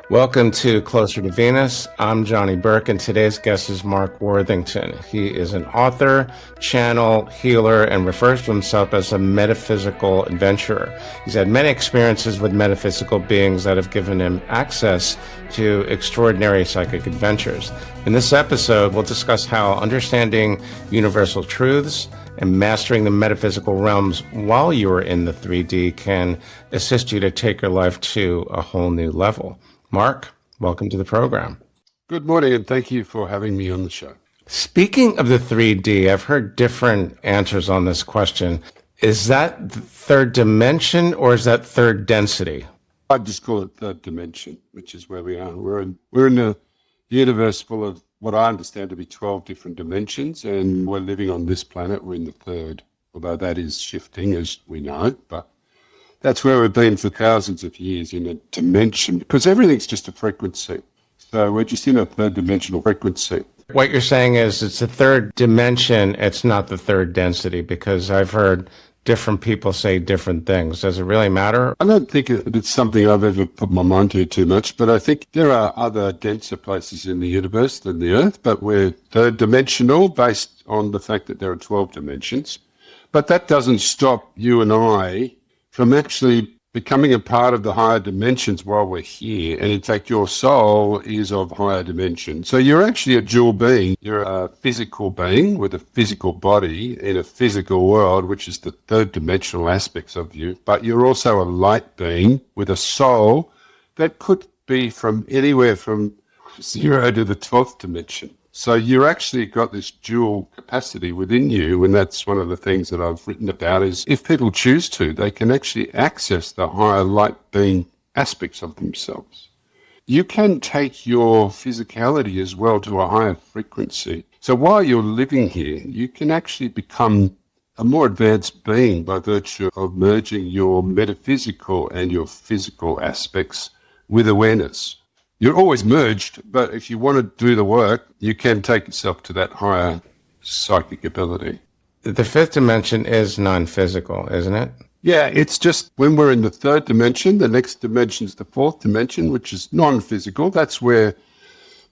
Welcome to Closer to Venus. I'm Johnny Burke, and today's guest is Mark Worthington. He is an author, channel, healer, and refers to himself as a metaphysical adventurer. He's had many experiences with metaphysical beings that have given him access to extraordinary psychic adventures. In this episode, we'll discuss how understanding universal truths and mastering the metaphysical realms while you're in the 3D can assist you to take your life to a whole new level. Mark, welcome to the program. Good morning, and thank you for having me on the show. Speaking of the 3D, I've heard different answers on this question. Is that the third dimension or is that third density? I just call it third dimension, which is where we are. We're in a universe full of what I understand to be 12 different dimensions, and we're living on this planet. We're in the third, although that is shifting, as we know, but that's where we've been for thousands of years, in a dimension, because everything's just a frequency. So we're just in a third dimensional frequency. What you're saying is it's a third dimension, it's not the third density, because I've heard different people say different things. Does it really matter? I don't think it's something I've ever put my mind to too much, but I think there are other denser places in the universe than the Earth, but we're third dimensional based on the fact that there are 12 dimensions. But that doesn't stop you and I from actually becoming a part of the higher dimensions while we're here. And in fact, your soul is of higher dimensions. So you're actually a dual being. You're a physical being with a physical body in a physical world, which is the third dimensional aspects of you. But you're also a light being with a soul that could be from anywhere from 0 to the 12th dimension. So you've actually got this dual capacity within you, and that's one of the things that I've written about is if people choose to, they can actually access the higher light being aspects of themselves. You can take your physicality as well to a higher frequency. So while you're living here, you can actually become a more advanced being by virtue of merging your metaphysical and your physical aspects with awareness. You're always merged, but if you want to do the work, you can take yourself to that higher psychic ability. The fifth dimension is non-physical, isn't it? Yeah, it's just when we're in the third dimension, the next dimension is the fourth dimension, which is non-physical. That's where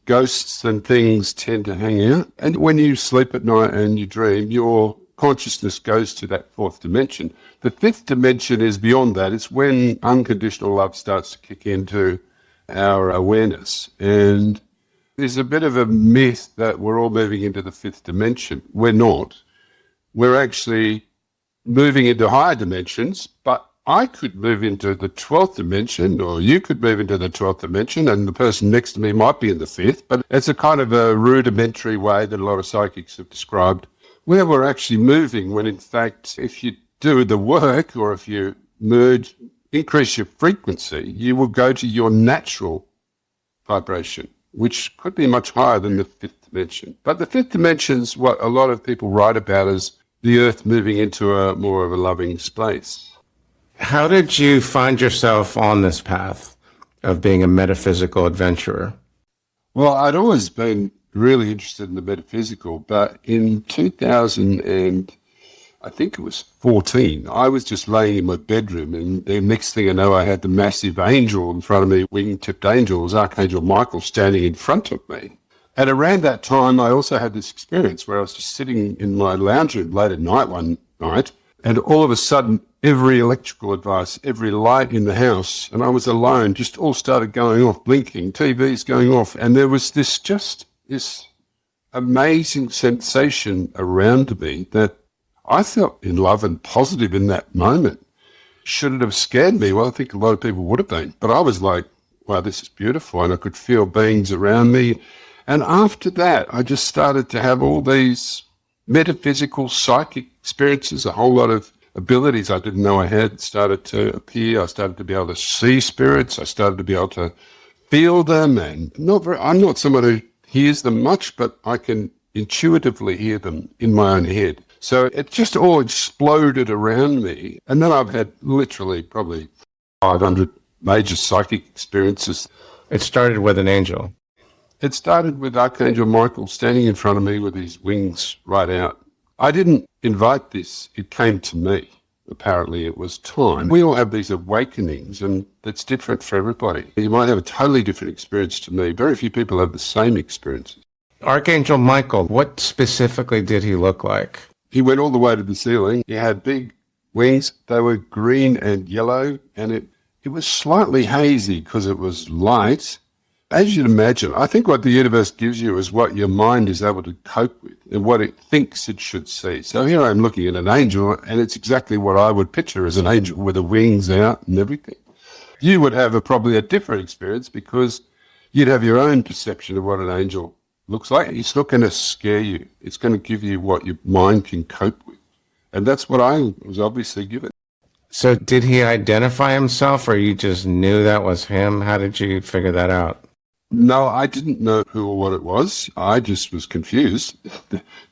ghosts and things tend to hang out. And when you sleep at night and you dream, your consciousness goes to that fourth dimension. The fifth dimension is beyond that. It's when unconditional love starts to kick into our awareness. And there's a bit of a myth that we're all moving into the fifth dimension. We're not. We're actually moving into higher dimensions, but I could move into the 12th dimension, or you could move into the 12th dimension, and the person next to me might be in the fifth, but it's a kind of a rudimentary way that a lot of psychics have described where we're actually moving, when in fact, if you do the work, or if you increase your frequency, you will go to your natural vibration, which could be much higher than the fifth dimension. But the fifth dimension is what a lot of people write about as the Earth moving into a more of a loving space. How did you find yourself on this path of being a metaphysical adventurer? Well, I'd always been really interested in the metaphysical, but in 2000 I think it was 14, I was just laying in my bedroom, and the next thing I know, I had the massive angel in front of me, wing-tipped angel, it was Archangel Michael standing in front of me. And around that time, I also had this experience where I was just sitting in my lounge room late at night one night, and all of a sudden, every electrical device, every light in the house, and I was alone, just all started going off, blinking, TVs going off, and there was this amazing sensation around me that I felt in love and positive in that moment. Should it have scared me? Well, I think a lot of people would have been. But I was like, wow, this is beautiful. And I could feel beings around me. And after that, I just started to have all these metaphysical, psychic experiences. A whole lot of abilities I didn't know I had started to appear. I started to be able to see spirits. I started to be able to feel them. And I'm not someone who hears them much, but I can intuitively hear them in my own head. So it just all exploded around me. And then I've had literally probably 500 major psychic experiences. It started with an angel. It started with Archangel Michael standing in front of me with his wings right out. I didn't invite this. It came to me. apparently it was time. We all have these awakenings, and it's different for everybody. You might have a totally different experience to me. Very few people have the same experiences. Archangel Michael, what specifically did he look like? He went all the way to the ceiling. He had big wings. They were green and yellow, and it was slightly hazy because it was light. As you'd imagine, I think what the universe gives you is what your mind is able to cope with and what it thinks it should see. So here I'm looking at an angel, and it's exactly what I would picture as an angel with the wings out and everything. You would have probably a different experience because you'd have your own perception of what an angel looks like. It's not going to scare you. It's going to give you what your mind can cope with. And that's what I was obviously given. So did he identify himself, or you just knew that was him? How did you figure that out? No, I didn't know who or what it was. I just was confused.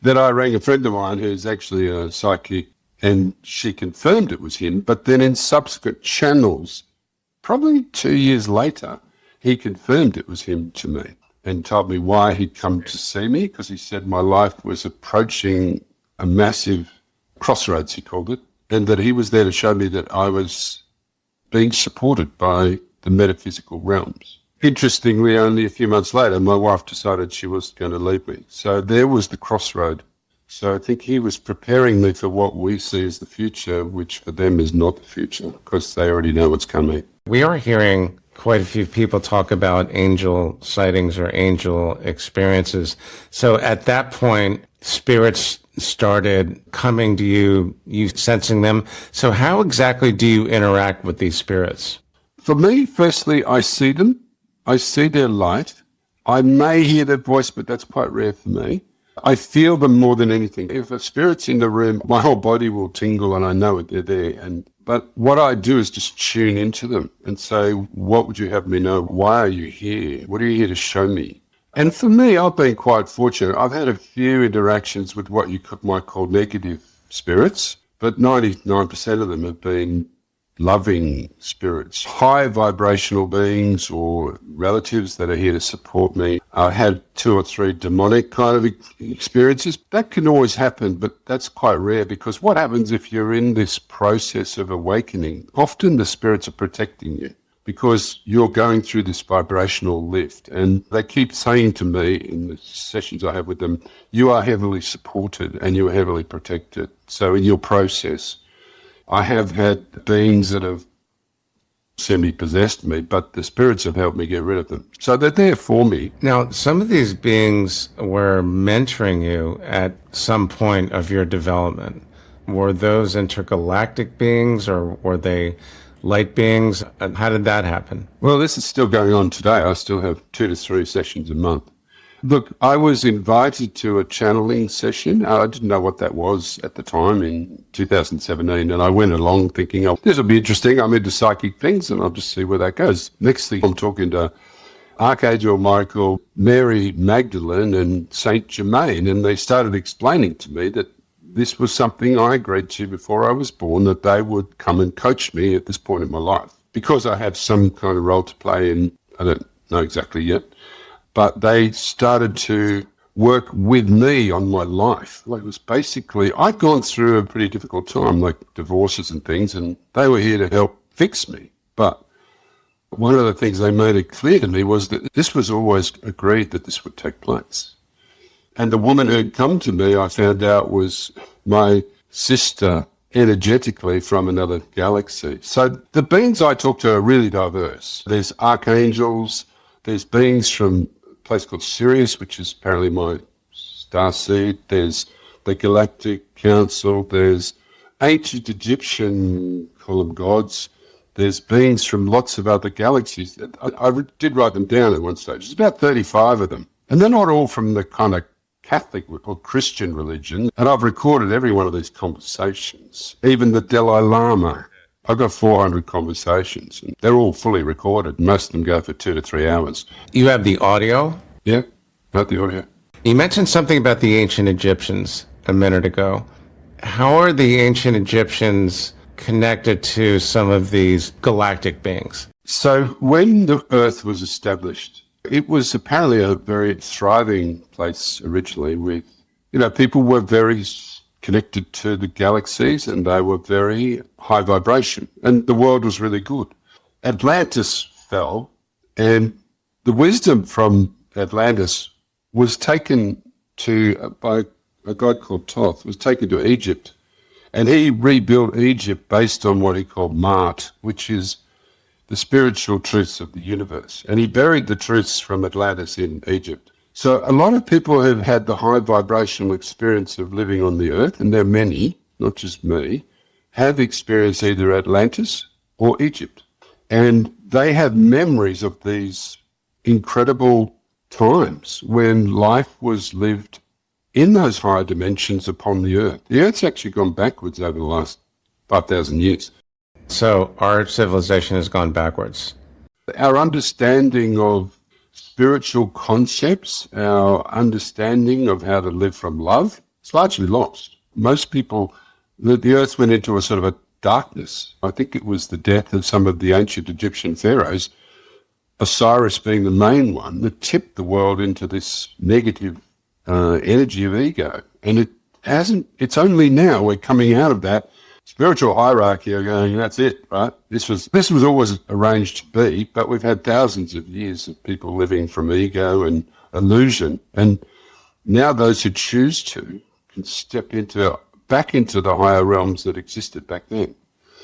Then I rang a friend of mine who's actually a psychic, and she confirmed it was him. But then in subsequent channels, probably 2 years later, he confirmed it was him to me and told me why he'd come to see me, because he said my life was approaching a massive crossroads, he called it, and that he was there to show me that I was being supported by the metaphysical realms. Interestingly, only a few months later, my wife decided she was going to leave me. So there was the crossroad. So I think he was preparing me for what we see as the future, which for them is not the future, because they already know what's coming. We are hearing quite a few people talk about angel sightings or angel experiences. So at that point, spirits started coming to you, you sensing them. So how exactly do you interact with these spirits? For me, firstly, I see them. I see their light. I may hear their voice, but that's quite rare for me. I feel them more than anything. If a spirit's in the room, my whole body will tingle and I know they're there. But what I do is just tune into them and say, what would you have me know? Why are you here? What are you here to show me? And for me, I've been quite fortunate. I've had a few interactions with what you might call negative spirits, but 99% of them have been loving spirits, high vibrational beings or relatives that are here to support me. I had 2 or 3 demonic kind of experiences. That can always happen, but that's quite rare, because what happens if you're in this process of awakening? Often the spirits are protecting you because you're going through this vibrational lift. And they keep saying to me in the sessions I have with them, you are heavily supported and you are heavily protected. So in your process, I have had beings that have semi-possessed me, but the spirits have helped me get rid of them. So they're there for me. Now, some of these beings were mentoring you at some point of your development. Were those intergalactic beings, or were they light beings? How did that happen? Well, this is still going on today. I still have 2 to 3 sessions a month. Look, I was invited to a channeling session. I didn't know what that was at the time in 2017, and I went along thinking, oh, this will be interesting. I'm into psychic things, and I'll just see where that goes. Next thing, I'm talking to Archangel Michael, Mary Magdalene, and Saint Germain, and they started explaining to me that this was something I agreed to before I was born, that they would come and coach me at this point in my life. Because I have some kind of role to play in, I don't know exactly yet, but they started to work with me on my life. Like, it was basically, I'd gone through a pretty difficult time, like divorces and things, and they were here to help fix me. But one of the things they made it clear to me was that this was always agreed that this would take place. And the woman who'd come to me, I found out, was my sister energetically from another galaxy. So the beings I talk to are really diverse. There's archangels, there's beings from place called Sirius, which is apparently my star seed. There's the Galactic Council. There's ancient Egyptian, call them gods. There's beings from lots of other galaxies. I did write them down at one stage. There's about 35 of them. And they're not all from the kind of Catholic or Christian religion. And I've recorded every one of these conversations. Even the Dalai Lama. I've got 400 conversations, and they're all fully recorded. Most of them go for 2 to 3 hours. You have the audio? Yeah, I have the audio. You mentioned something about the ancient Egyptians a minute ago. How are the ancient Egyptians connected to some of these galactic beings? So when the Earth was established, it was apparently a very thriving place originally with, people were very connected to the galaxies, and they were very high vibration, and the world was really good. Atlantis fell, and the wisdom from Atlantis was taken to, by a god called Thoth, was taken to Egypt, and he rebuilt Egypt based on what he called Ma'at, which is the spiritual truths of the universe. And he buried the truths from Atlantis in Egypt. So a lot of people have had the high vibrational experience of living on the earth, and there are many, not just me, have experienced either Atlantis or Egypt. And they have memories of these incredible times when life was lived in those higher dimensions upon the earth. The earth's actually gone backwards over the last 5,000 years. So our civilization has gone backwards. Our understanding of spiritual concepts, our understanding of how to live from love, it's largely lost. Most people, the earth went into a sort of a darkness. I think it was the death of some of the ancient Egyptian pharaohs, Osiris being the main one, that tipped the world into this negative energy of ego. And it's only now we're coming out of that spiritual hierarchy of going, that's it, right? This was always arranged to be, but we've had thousands of years of people living from ego and illusion. And now those who choose to can step back into the higher realms that existed back then.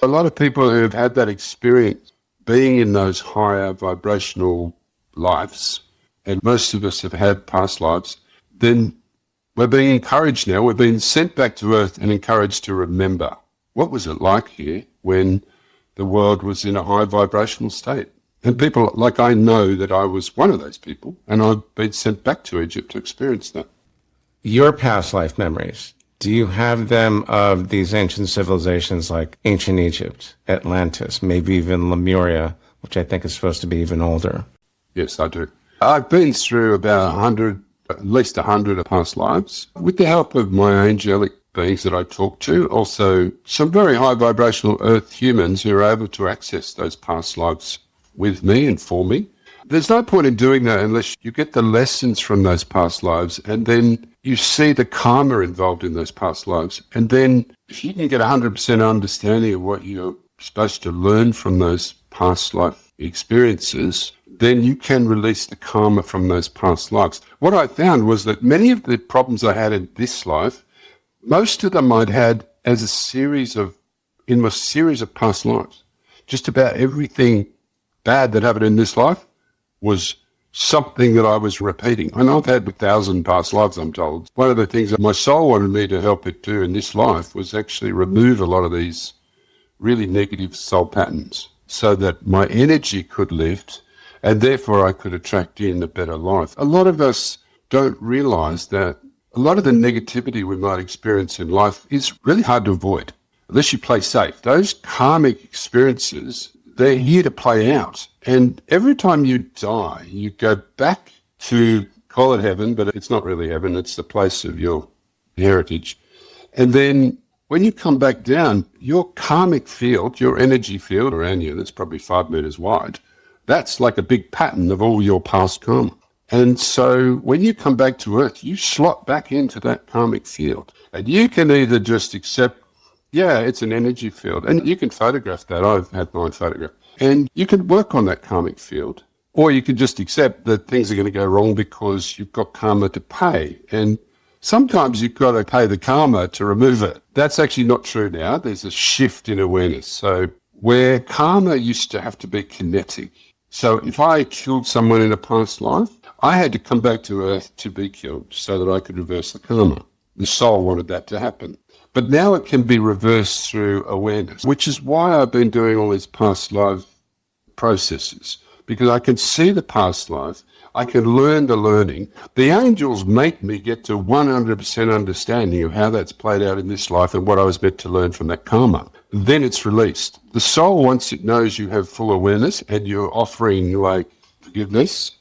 A lot of people who have had that experience being in those higher vibrational lives, and most of us have had past lives, then we're being encouraged now, we're being sent back to Earth and encouraged to remember. What was it like here when the world was in a high vibrational state? And people, like I know that I was one of those people, and I've been sent back to Egypt to experience that. Your past life memories, do you have them of these ancient civilizations like ancient Egypt, Atlantis, maybe even Lemuria, which I think is supposed to be even older? Yes, I do. I've been through about 100, at least 100 past lives, with the help of my angelic beings that I talk to, also some very high vibrational earth humans who are able to access those past lives with me and for me. There's no point in doing that unless you get the lessons from those past lives, and then you see the karma involved in those past lives. And then if you can get 100% understanding of what you're supposed to learn from those past life experiences, then you can release the karma from those past lives. What I found was that many of the problems I had in this life, most of them I'd had as a series of past lives. Just about everything bad that happened in this life was something that I was repeating. And I've had 1,000 past lives, I'm told. One of the things that my soul wanted me to help it do in this life was actually remove a lot of these really negative soul patterns so that my energy could lift and therefore I could attract in a better life. A lot of us don't realize that a lot of the negativity we might experience in life is really hard to avoid, unless you play safe. Those karmic experiences, they're here to play out. And every time you die, you go back to, call it heaven, but it's not really heaven, it's the place of your heritage. And then when you come back down, your karmic field, your energy field around you, that's probably 5 meters wide, that's like a big pattern of all your past karma. And so when you come back to Earth, you slot back into that karmic field. And you can either just accept, yeah, it's an energy field. And you can photograph that. I've had mine photographed. And you can work on that karmic field. Or you can just accept that things are going to go wrong because you've got karma to pay. And sometimes you've got to pay the karma to remove it. That's actually not true now. There's a shift in awareness. So where karma used to have to be kinetic. So if I killed someone in a past life, I had to come back to Earth to be killed so that I could reverse the karma. The soul wanted that to happen. But now it can be reversed through awareness, which is why I've been doing all these past life processes, because I can see the past life, I can learn the learning. The angels make me get to 100% understanding of how that's played out in this life and what I was meant to learn from that karma. Then it's released. The soul, once it knows you have full awareness and you're offering like forgiveness,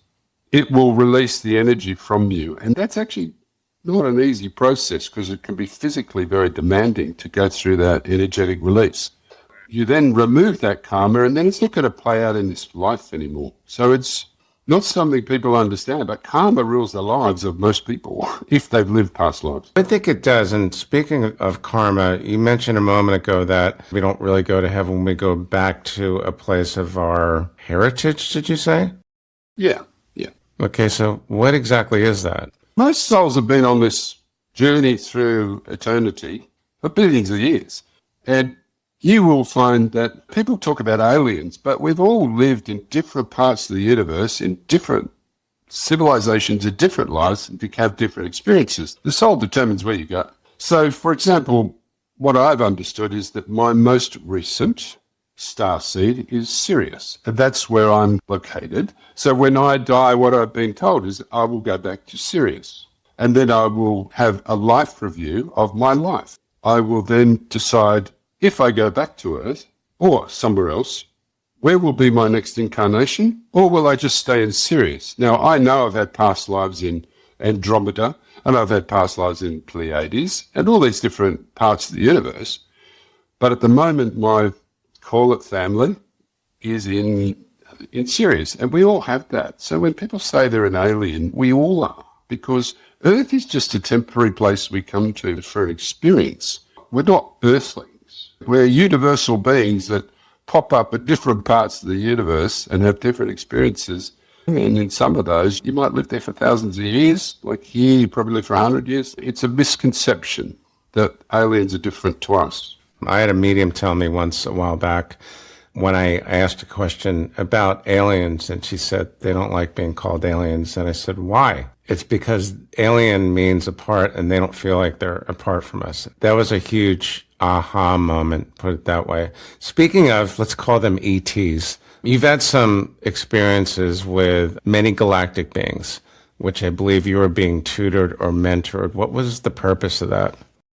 it will release the energy from you. And that's actually not an easy process because it can be physically very demanding to go through that energetic release. You then remove that karma and then it's not going to play out in this life anymore. So it's Not something people understand, but karma rules the lives of most people if they've lived past lives. I think it does. And speaking of karma, you mentioned a moment ago that we don't really go to heaven. We go back to a place of our heritage, did you say? Yeah. Okay, so what exactly is that? Most souls have been on this journey through eternity for billions of years. And you will find that people talk about aliens, but we've all lived in different parts of the universe, in different civilizations, in different lives, and have different experiences. The soul determines where you go. So, for example, what I've understood is that my most recent star seed is Sirius, and that's where I'm located. So when I die, what I've been told is I will go back to Sirius, and then I will have a life review of my life. I will then decide if I go back to Earth or somewhere else, where will be my next incarnation, or will I just stay in Sirius? Now, I know I've had past lives in Andromeda, and I've had past lives in Pleiades, and all these different parts of the universe. But at the moment, my call it family is in Sirius, and we all have that. So when people say they're an alien, we all are, because Earth is just a temporary place we come to for an experience. We're not earthlings. We're universal beings that pop up at different parts of the universe and have different experiences. And in some of those, you might live there for thousands of years. Like here, you probably live for 100 years. It's a misconception that aliens are different to us. I had a medium tell me once a while back when I asked a question about aliens, and she said they don't like being called aliens. And I said, why? It's because alien means apart, and they don't feel like they're apart from us. That was a huge aha moment, put it that way. Speaking of, let's call them ETs. You've had some experiences with many galactic beings, which I believe you were being tutored or mentored. What was the purpose of that?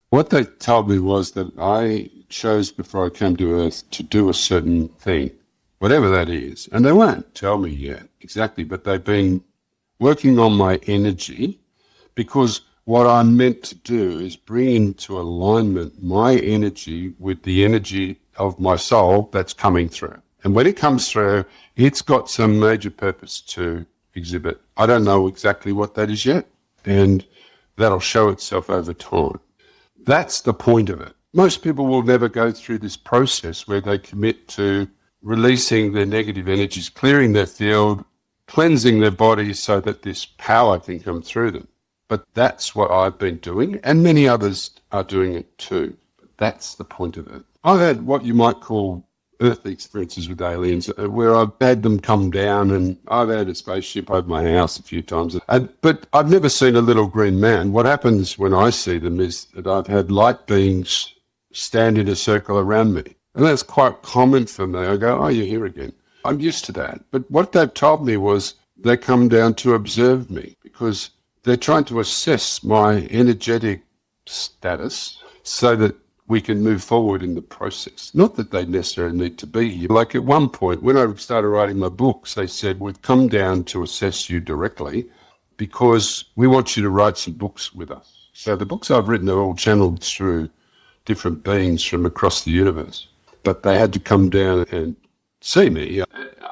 What they told me was that I chose before I came to Earth to do a certain thing, whatever that is. And they won't tell me yet exactly, but they've been working on my energy, because what I'm meant to do is bring into alignment my energy with the energy of my soul that's coming through. And when it comes through, it's got some major purpose to exhibit. I don't know exactly what that is yet, and that'll show itself over time. That's the point of it. Most people will never go through this process where they commit to releasing their negative energies, clearing their field, cleansing their body so that this power can come through them. But that's what I've been doing, and many others are doing it too. But that's the point of it. I've had what you might call earthly experiences with aliens, where I've had them come down, and I've had a spaceship over my house a few times. But I've never seen a little green man. What happens when I see them is that I've had light beings stand in a circle around me. And that's quite common for me. I go, oh, you're here again. I'm used to that. But what they've told me was they come down to observe me, because they're trying to assess my energetic status so that we can move forward in the process. Not that they necessarily need to be here. Like at one point, when I started writing my books, they said, we've come down to assess you directly because we want you to write some books with us. So the books I've written are all channeled through different beings from across the universe. But they had to come down and see me.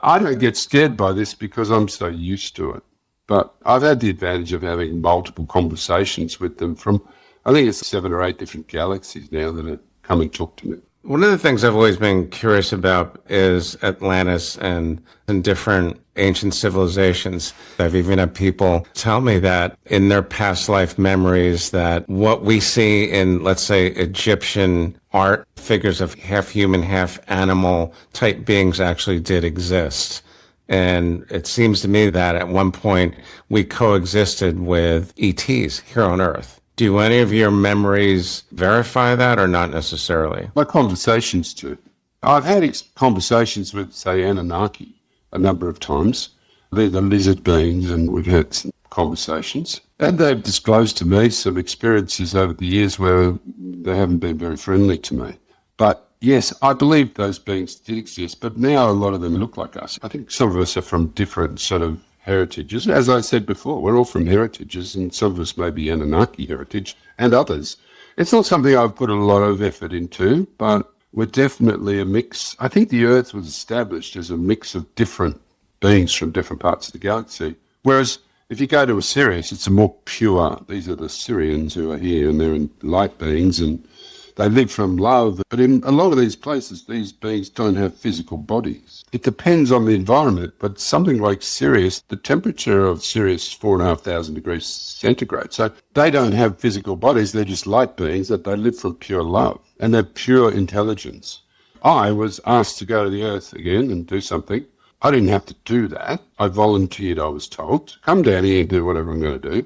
I don't get scared by this because I'm so used to it. But I've had the advantage of having multiple conversations with them from, I think it's 7 or 8 different galaxies now that are come and talk to me. One of the things I've always been curious about is Atlantis and different ancient civilizations. I've even had people tell me that in their past life memories that what we see in, let's say, Egyptian art, figures of half human, half animal type beings actually did exist. And it seems to me that at one point we coexisted with ETs here on Earth. Do any of your memories verify that or not necessarily? My conversations too. I've had conversations with, say, Anunnaki a number of times. They're the lizard beings, and we've had some conversations. And they've disclosed to me some experiences over the years where they haven't been very friendly to me. But yes, I believe those beings did exist, but now a lot of them look like us. I think some of us are from different sort of heritages. As I said before, we're all from heritages, and some of us may be Anunnaki heritage and others. It's not something I've put a lot of effort into, but we're definitely a mix. I think the Earth was established as a mix of different beings from different parts of the galaxy. Whereas if you go to a Sirius, it's a more pure, these are the Sirians who are here, and they're light beings, and they live from love. But in a lot of these places, these beings don't have physical bodies. It depends on the environment, but something like Sirius, the temperature of Sirius is 4,500 degrees centigrade. So they don't have physical bodies, they're just light beings that they live from pure love, and they're pure intelligence. I was asked to go to the Earth again and do something. I didn't have to do that. I volunteered, I was told, to come down here and do whatever I'm going to do.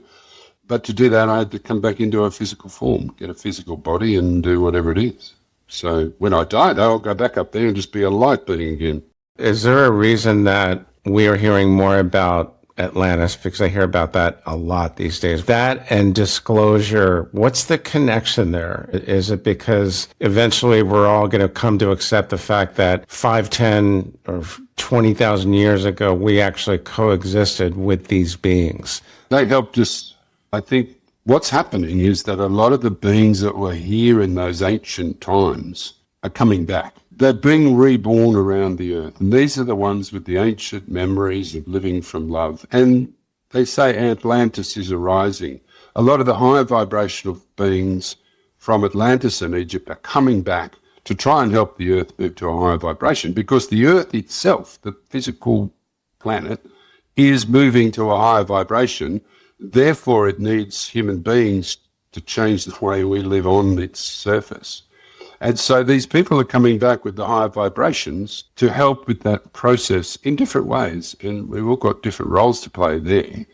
But to do that, I had to come back into a physical form, get a physical body and do whatever it is. So when I die, I'll go back up there and just be a light being again. Is there a reason that we are hearing more about Atlantis? Because I hear about that a lot these days. That and disclosure, what's the connection there? Is it because eventually we're all going to come to accept the fact that 5, 10, or 20,000 years ago, we actually coexisted with these beings? They helped us. I think what's happening is that a lot of the beings that were here in those ancient times are coming back. They're being reborn around the Earth. And these are the ones with the ancient memories of living from love. And they say Atlantis is arising. A lot of the higher vibrational beings from Atlantis and Egypt are coming back to try and help the Earth move to a higher vibration, because the Earth itself, the physical planet, is moving to a higher vibration. Therefore, it needs human beings to change the way we live on its surface. And so these people are coming back with the higher vibrations to help with that process in different ways. And we've all got different roles to play there.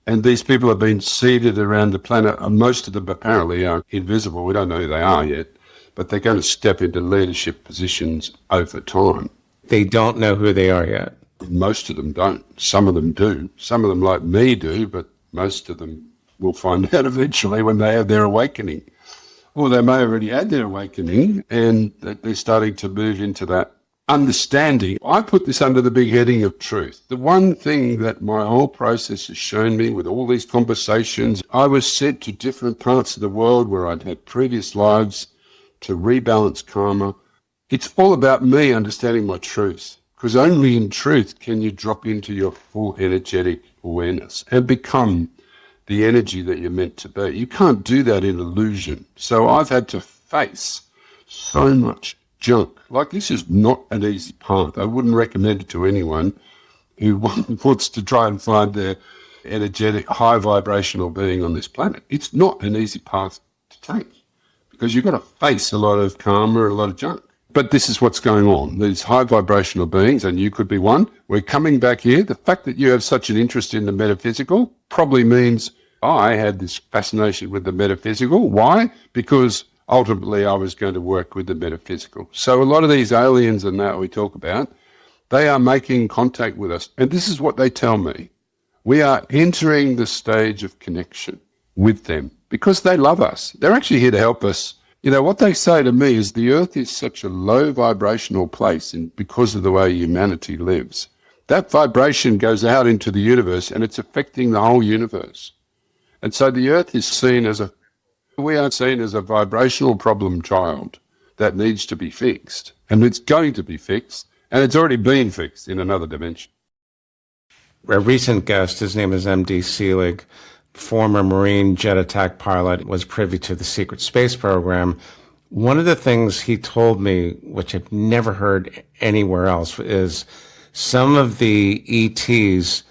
And these people have been seeded around the planet. And most of them apparently are invisible. We don't know who they are yet, but they're going to step into leadership positions over time. They don't know who they are yet. Most of them don't. Some of them do. Some of them, like me, do, but most of them will find out eventually when they have their awakening. Or they may already had their awakening and they're starting to move into that understanding. I put this under the big heading of truth. The one thing that my whole process has shown me with all these conversations, I was sent to different parts of the world where I'd had previous lives to rebalance karma. It's all about me understanding my truth, because only in truth can you drop into your full energetic awareness and become the energy that you're meant to be. You can't do that in illusion. So I've had to face so much junk. Like, this is not an easy path. I wouldn't recommend it to anyone who wants to try and find their energetic, high vibrational being on this planet. It's not an easy path to take, because you've got to face a lot of karma and a lot of junk. But this is what's going on. These high vibrational beings, and you could be one, we're coming back here. The fact that you have such an interest in the metaphysical probably means I had this fascination with the metaphysical. Why? Because ultimately I was going to work with the metaphysical. So a lot of these aliens and that we talk about, they are making contact with us. And this is what they tell me. We are entering the stage of connection with them because they love us. They're actually here to help us. You know, what they say to me is the Earth is such a low vibrational place because of the way humanity lives. That vibration goes out into the universe and it's affecting the whole universe. And so the Earth is seen as we are seen as a vibrational problem child that needs to be fixed. And it's going to be fixed, and it's already been fixed in another dimension. A recent guest, his name is M.D. Seelig, former Marine jet attack pilot, was privy to the secret space program. One of the things he told me, which I've never heard anywhere else, is some of the ETs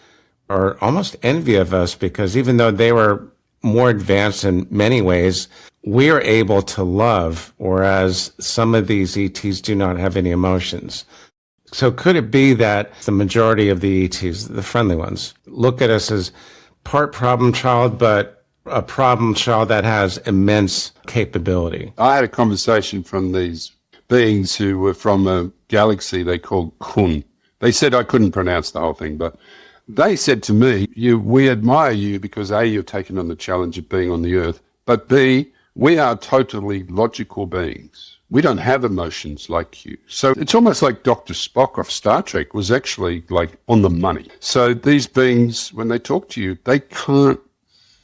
are almost envy of us, because even though they were more advanced in many ways, we are able to love, whereas some of these ETs do not have any emotions. So could it be that the majority of the ETs, the friendly ones, look at us as part problem child, but a problem child that has immense capability? I had a conversation from these beings who were from a galaxy they called Kun. They said I couldn't pronounce the whole thing, but they said to me, we admire you because A, you've taken on the challenge of being on the Earth, but B, we are totally logical beings. We don't have emotions like you. So it's almost like Dr. Spock of Star Trek was actually like on the money. So these beings, when they talk to you, they can't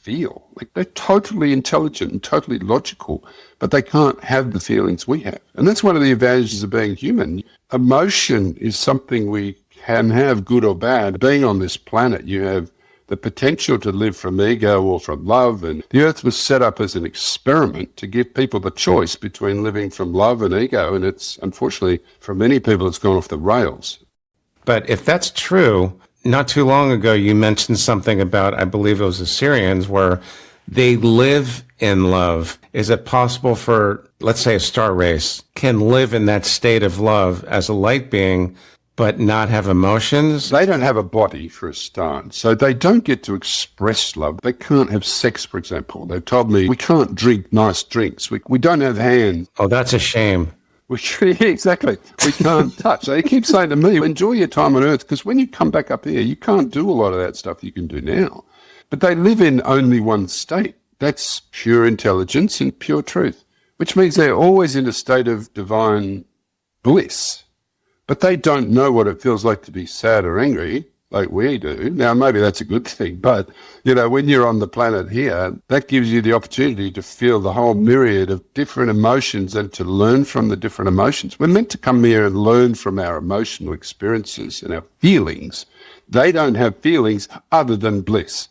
feel. Like, they're totally intelligent and totally logical, but they can't have the feelings we have. And that's one of the advantages of being human. Emotion is something we can have good or bad. Being on this planet, you have the potential to live from ego or from love. And the earth was set up as an experiment to give people the choice between living from love and ego. And it's, unfortunately, for many people, it's gone off the rails. But if that's true, not too long ago, you mentioned something about, I believe it was the Syrians, where they live in love. Is it possible for, let's say, a star race can live in that state of love as a light being, but not have emotions? They don't have a body, for a start, so they don't get to express love. They can't have sex, for example. They've told me, we can't drink nice drinks. We don't have hands. Oh, that's a shame. Exactly. We can't touch. They keep saying to me, enjoy your time on Earth, because when you come back up here, you can't do a lot of that stuff you can do now. But they live in only one state. That's pure intelligence and pure truth, which means they're always in a state of divine bliss. But they don't know what it feels like to be sad or angry like we do. Now, maybe that's a good thing, but, when you're on the planet here, that gives you the opportunity to feel the whole myriad of different emotions and to learn from the different emotions. We're meant to come here and learn from our emotional experiences and our feelings. They don't have feelings other than bliss.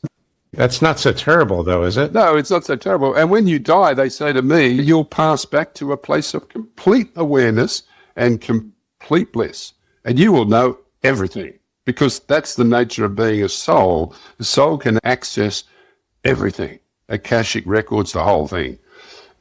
That's not so terrible, though, is it? No, it's not so terrible. And when you die, they say to me, you'll pass back to a place of complete awareness and complete bliss. And you will know everything, because that's the nature of being a soul. The soul can access everything, Akashic records, the whole thing.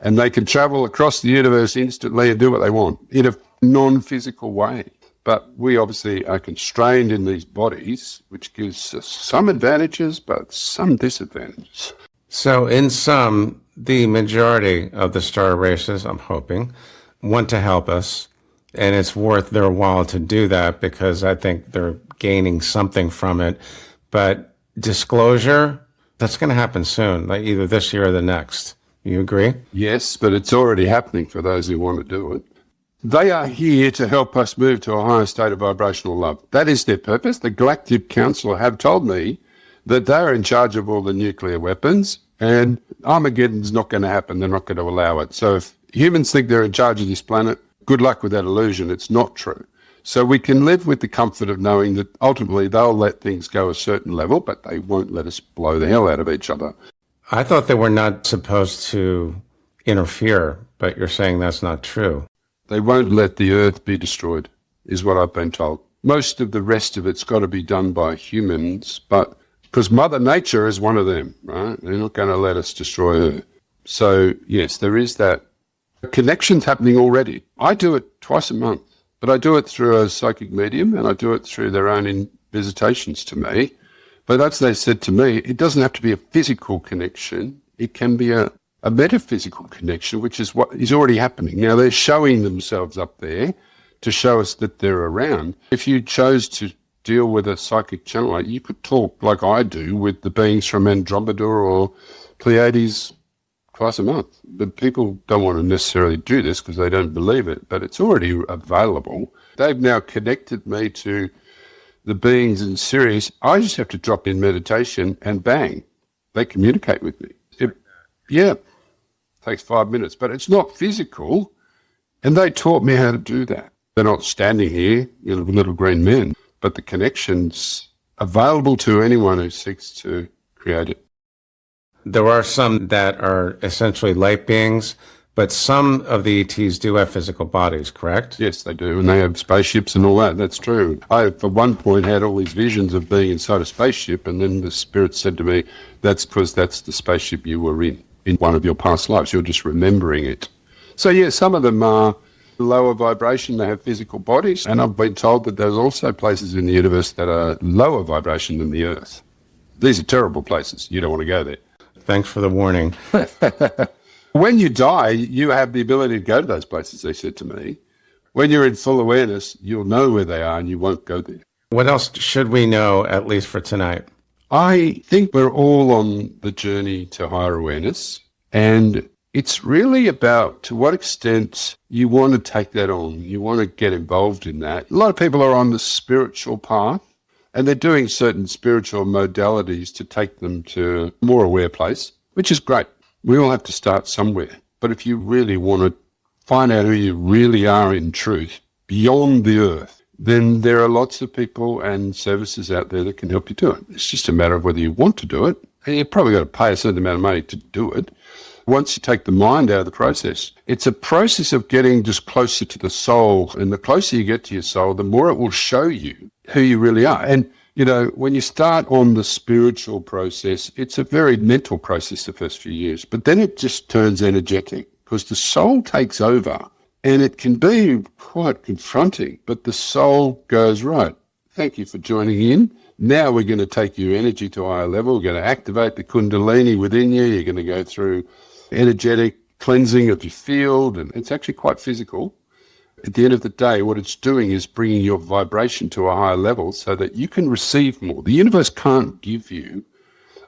And they can travel across the universe instantly and do what they want in a non-physical way. But we obviously are constrained in these bodies, which gives us some advantages, but some disadvantages. So in sum, the majority of the star races, I'm hoping, want to help us. And it's worth their while to do that because I think they're gaining something from it. But disclosure, that's going to happen soon, like either this year or the next. You agree? Yes, but it's already happening for those who want to do it. They are here to help us move to a higher state of vibrational love. That is their purpose. The Galactic Council have told me that they're in charge of all the nuclear weapons, and Armageddon's not going to happen. They're not going to allow it. So if humans think they're in charge of this planet, good luck with that illusion. It's not true. So we can live with the comfort of knowing that ultimately they'll let things go a certain level, but they won't let us blow the hell out of each other. I thought they were not supposed to interfere, but you're saying that's not true. They won't let the earth be destroyed, is what I've been told. Most of the rest of it's got to be done by humans, but because Mother Nature is one of them, right? They're not going to let us destroy her. So, yes, there is that. Connection's happening already. I do it twice a month, but I do it through a psychic medium and I do it through their own visitations to me. But as they said to me, it doesn't have to be a physical connection. It can be a metaphysical connection, which is what is already happening. Now, they're showing themselves up there to show us that they're around. If you chose to deal with a psychic channel, you could talk like I do with the beings from Andromeda or Pleiades twice a month. But people don't want to necessarily do this because they don't believe it, but it's already available. They've now connected me to the beings in Sirius. I just have to drop in meditation and bang, they communicate with me. Takes 5 minutes, but it's not physical. And they taught me how to do that. They're not standing here, little green men, but the connection's available to anyone who seeks to create it. There are some that are essentially light beings, but some of the ETs do have physical bodies, correct? Yes, they do, and they have spaceships and all that. That's true. I, for one point, had all these visions of being inside a spaceship, and then the spirit said to me, that's because that's the spaceship you were in one of your past lives. You're just remembering it. So, yeah, some of them are lower vibration. They have physical bodies, and I've been told that there's also places in the universe that are lower vibration than the Earth. These are terrible places. You don't want to go there. Thanks for the warning. When you die, you have the ability to go to those places, they said to me. When you're in full awareness, you'll know where they are and you won't go there. What else should we know, at least for tonight? I think we're all on the journey to higher awareness, and it's really about to what extent you want to take that on. You want to get involved in that. A lot of people are on the spiritual path, and they're doing certain spiritual modalities to take them to a more aware place, which is great. We all have to start somewhere. But if you really want to find out who you really are in truth, beyond the earth, then there are lots of people and services out there that can help you do it. It's just a matter of whether you want to do it. And you've probably got to pay a certain amount of money to do it. Once you take the mind out of the process, it's a process of getting just closer to the soul. And the closer you get to your soul, the more it will show you who you really are. And, you know, when you start on the spiritual process, it's a very mental process the first few years. But then it just turns energetic because the soul takes over. And it can be quite confronting, but the soul goes, right, thank you for joining in. Now we're going to take your energy to a higher level. We're going to activate the kundalini within you. You're going to go through energetic cleansing of your field, and it's actually quite physical. At the end of the day, what it's doing is bringing your vibration to a higher level so that you can receive more. The universe can't give you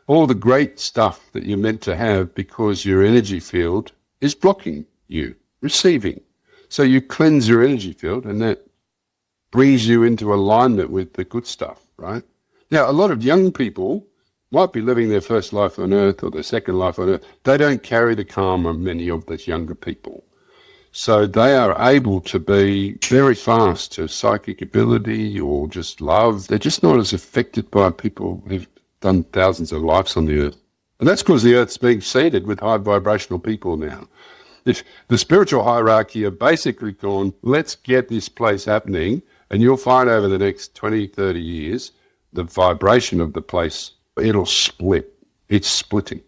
all the great stuff that you're meant to have because your energy field is blocking you receiving. So you cleanse your energy field, and that brings you into alignment with the good stuff, right? Now, a lot of young people might be living their first life on Earth or their second life on Earth. They don't carry the karma of many of those younger people. So they are able to be very fast to psychic ability or just love. They're just not as affected by people who've done thousands of lives on the Earth. And that's because the Earth's being seeded with high vibrational people now. If the spiritual hierarchy have basically gone, let's get this place happening, and you'll find over the next 20, 30 years, the vibration of the place, it'll split. It's splitting.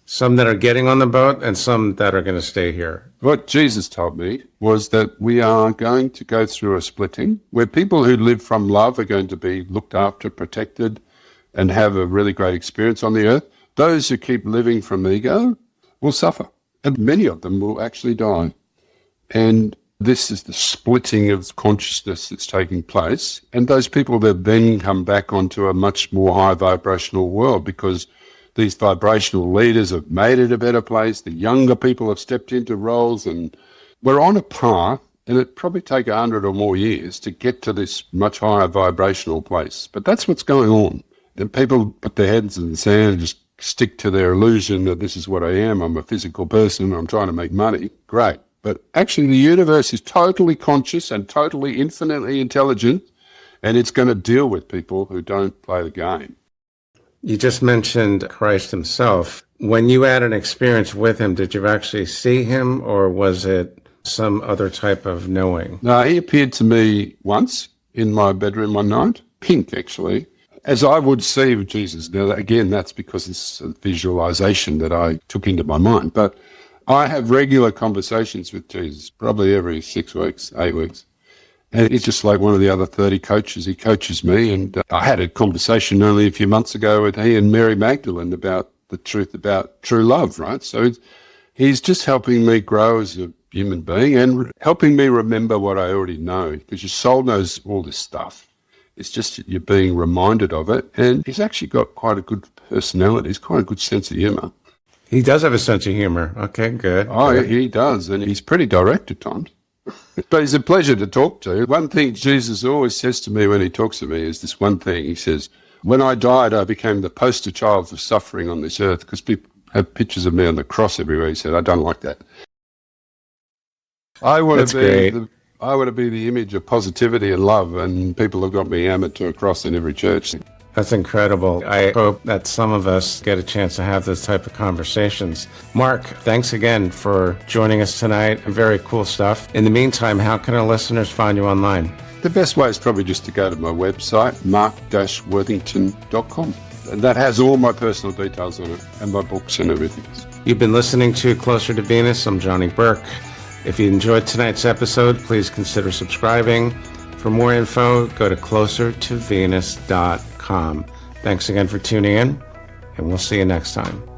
Some that are getting on the boat and some that are going to stay here. What Jesus told me was that we are going to go through a splitting where people who live from love are going to be looked after, protected, and have a really great experience on the earth. Those who keep living from ego will suffer. And many of them will actually die. And this is the splitting of consciousness that's taking place. And those people that then come back onto a much more high vibrational world because these vibrational leaders have made it a better place. The younger people have stepped into roles, and we're on a path, and it'd probably take 100 or more years to get to this much higher vibrational place. But that's what's going on. And people put their heads in the sand and just stick to their illusion that this is what I am. I'm a physical person. I'm trying to make money. Great. But actually the universe is totally conscious and totally infinitely intelligent, and it's going to deal with people who don't play the game. You just mentioned Christ himself. When you had an experience with him, did you actually see him, or was it some other type of knowing? No, he appeared to me once in my bedroom one night, pink actually, as I would see Jesus. Now, again, that's because it's a visualization that I took into my mind. But I have regular conversations with Jesus, probably every 6 weeks, 8 weeks. And he's just like one of the other 30 coaches. He coaches me. And I had a conversation only a few months ago with he and Mary Magdalene about the truth about true love, right? So he's just helping me grow as a human being and helping me remember what I already know, because your soul knows all this stuff. It's just that you're being reminded of it. And he's actually got quite a good personality. He's quite a good sense of humor. He does have a sense of humor. Okay, good. Oh, good. He does. And he's pretty direct at times. But he's a pleasure to talk to. One thing Jesus always says to me when he talks to me is this one thing. He says, when I died, I became the poster child for suffering on this earth, because people have pictures of me on the cross everywhere. He said, I don't like that. I want to be the image of positivity and love, and people have got me hammered to a cross in every church. That's incredible. I hope that some of us get a chance to have this type of conversations. Mark, thanks again for joining us tonight. Very cool stuff. In the meantime, how can our listeners find you online? The best way is probably just to go to my website, mark-worthington.com. And that has all my personal details on it and my books and everything. You've been listening to Closer to Venus. I'm Johnny Burke. If you enjoyed tonight's episode, please consider subscribing. For more info, go to closertovenus.com. Thanks again for tuning in, and we'll see you next time.